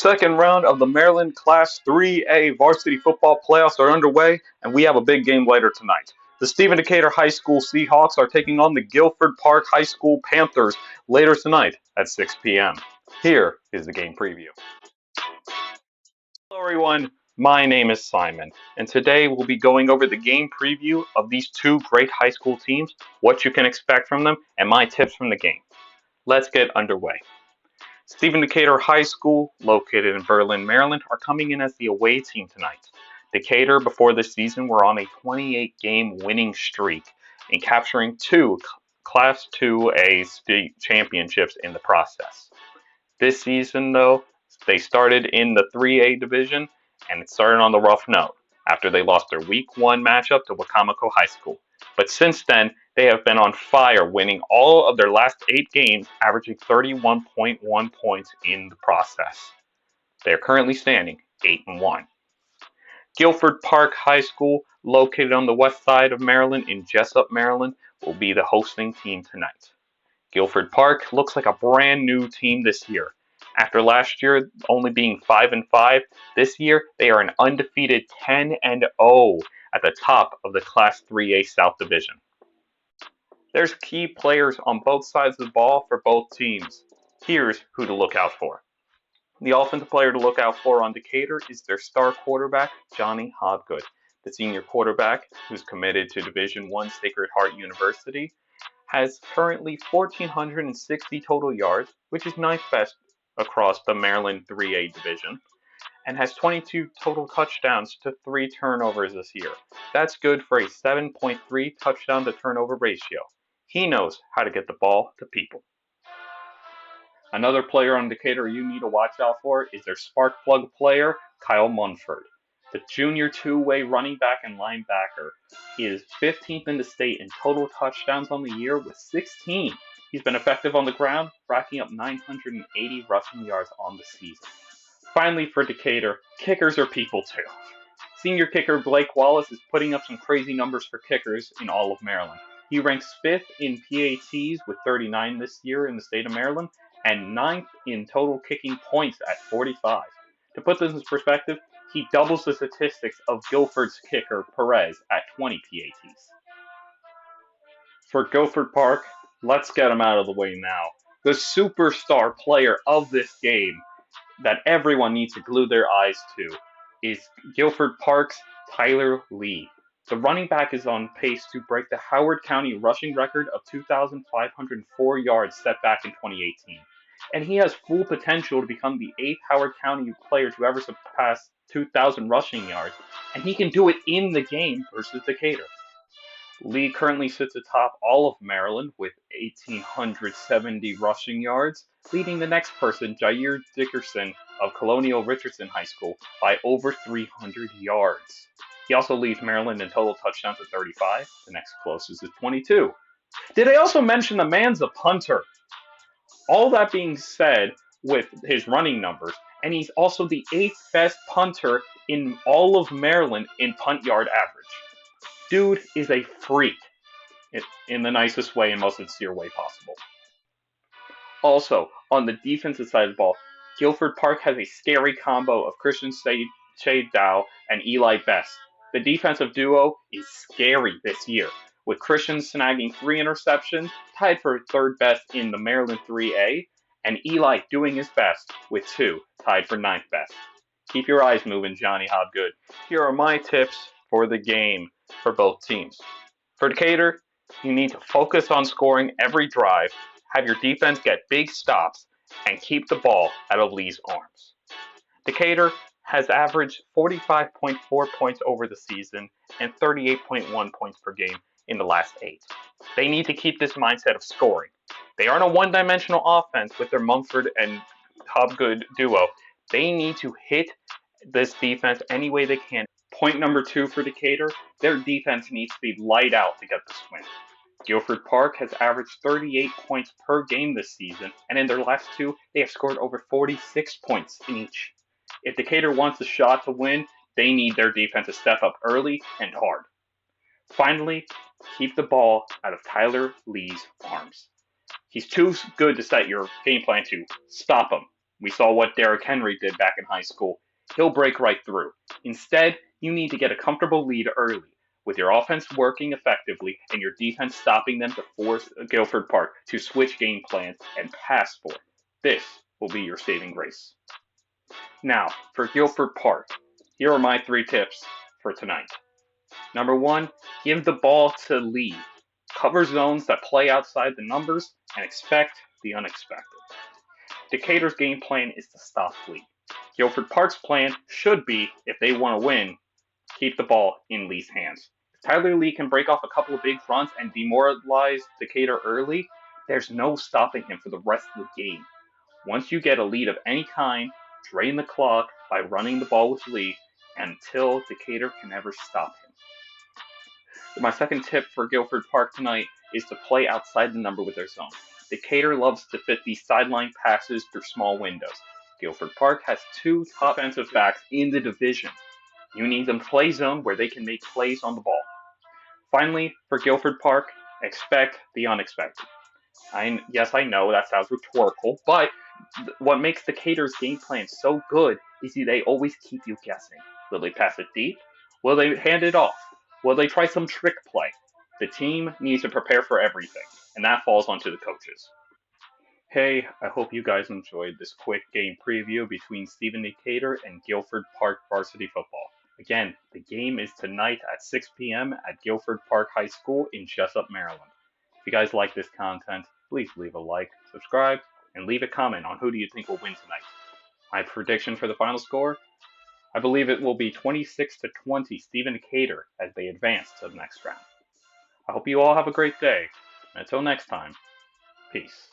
second round of the Maryland Class 3A varsity football playoffs are underway, and we have a big game later tonight. The Stephen Decatur High School Seahawks are taking on the Guilford Park High School Panthers later tonight at 6 p.m. Here is the game preview. Hello everyone, my name is Simon, and today we'll be going over the game preview of these two great high school teams, what you can expect from them, and my tips from the game. Let's get underway. Stephen Decatur High School, located in Berlin, Maryland, are coming in as the away team tonight. Decatur, before this season, were on a 28-game winning streak and capturing two Class 2A state championships in the process. This season, though, they started in the 3A division, and it started on the rough note after they lost their Week 1 matchup to Wacomico High School. But since then, they have been on fire, winning all of their last 8 games, averaging 31.1 points in the process. They are currently standing 8-1. Guilford Park High School, located on the west side of Maryland in Jessup, Maryland, will be the hosting team tonight. Guilford Park looks like a brand new team this year. After last year only being 5-5, this year they are an undefeated 10-0 at the top of the Class 3A South Division. There's key players on both sides of the ball for both teams. Here's who to look out for. The offensive player to look out for on Decatur is their star quarterback, Johnny Hobgood. The senior quarterback, who's committed to Division I Sacred Heart University, has currently 1,460 total yards, which is ninth best across the Maryland 3A division, and has 22 total touchdowns to 3 turnovers this year. That's good for a 7.3 touchdown to turnover ratio. He knows how to get the ball to people. Another player on Decatur you need to watch out for is their spark plug player, Kyle Munford. The junior two-way running back and linebacker. He is 15th in the state in total touchdowns on the year with 16. He's been effective on the ground, racking up 980 rushing yards on the season. Finally, for Decatur, kickers are people too. Senior kicker Blake Wallace is putting up some crazy numbers for kickers in all of Maryland. He ranks 5th in PATs with 39 this year in the state of Maryland, and 9th in total kicking points at 45. To put this in perspective, he doubles the statistics of Guilford's kicker Perez at 20 PATs. For Guilford Park, let's get him out of the way now. The superstar player of this game that everyone needs to glue their eyes to is Guilford Park's Tyler Lee. The running back is on pace to break the Howard County rushing record of 2,504 yards set back in 2018. And he has full potential to become the 8th Howard County player to ever surpass 2,000 rushing yards, and he can do it in the game versus Decatur. Lee currently sits atop all of Maryland with 1,870 rushing yards, leading the next person, Jair Dickerson of Colonial Richardson High School, by over 300 yards. He also leads Maryland in total touchdowns at 35. The next closest is 22. Did I also mention the man's a punter? All that being said, with his running numbers, and he's also the 8th best punter in all of Maryland in punt yard average. Dude is a freak in the nicest way and most sincere way possible. Also, on the defensive side of the ball, Guilford Park has a scary combo of Christian Shade Dow and Eli Best. The defensive duo is scary this year, with Christian snagging 3 interceptions, tied for 3rd best in the Maryland 3A, and Eli doing his best with 2, tied for 9th best. Keep your eyes moving, Johnny Hobgood. Here are my tips for the game for both teams. For Decatur, you need to focus on scoring every drive, have your defense get big stops, and keep the ball out of Lee's arms. Decatur has averaged 45.4 points over the season and 38.1 points per game in the last 8. They need to keep this mindset of scoring. They aren't a one-dimensional offense with their Mumford and Hobgood duo. They need to hit this defense any way they can. Point number 2 for Decatur, their defense needs to be light out to get this win. Guilford Park has averaged 38 points per game this season, and in their last 2, they have scored over 46 points in each. If Decatur wants a shot to win, they need their defense to step up early and hard. Finally, keep the ball out of Tyler Lee's arms. He's too good to set your game plan to stop him. We saw what Derrick Henry did back in high school. He'll break right through. Instead, you need to get a comfortable lead early, with your offense working effectively and your defense stopping them to force Guilford Park to switch game plans and pass for it. This will be your saving grace. Now, for Guilford Park, here are my 3 tips for tonight. Number 1, give the ball to Lee. Cover zones that play outside the numbers and expect the unexpected. Decatur's game plan is to stop Lee. Guilford Park's plan should be, if they want to win, keep the ball in Lee's hands. If Tyler Lee can break off a couple of big fronts and demoralize Decatur early, there's no stopping him for the rest of the game. Once you get a lead of any kind, drain the clock by running the ball with Lee until Decatur can never stop him. My second tip for Guilford Park tonight is to play outside the number with their zone. Decatur loves to fit these sideline passes through small windows. Guilford Park has 2 top offensive backs in the division. You need them to play zone where they can make plays on the ball. Finally, for Guilford Park, expect the unexpected. Yes, I know that sounds rhetorical, but what makes Decatur's game plan so good is they always keep you guessing. Will they pass it deep? Will they hand it off? Will they try some trick play? The team needs to prepare for everything, and that falls onto the coaches. Hey, I hope you guys enjoyed this quick game preview between Stephen Decatur and Guilford Park Varsity Football. Again, the game is tonight at 6 p.m. at Guilford Park High School in Jessup, Maryland. If you guys like this content, please leave a like, subscribe, and leave a comment on who do you think will win tonight. My prediction for the final score? I believe it will be 26-20 Stephen Decatur as they advance to the next round. I hope you all have a great day, and until next time, peace.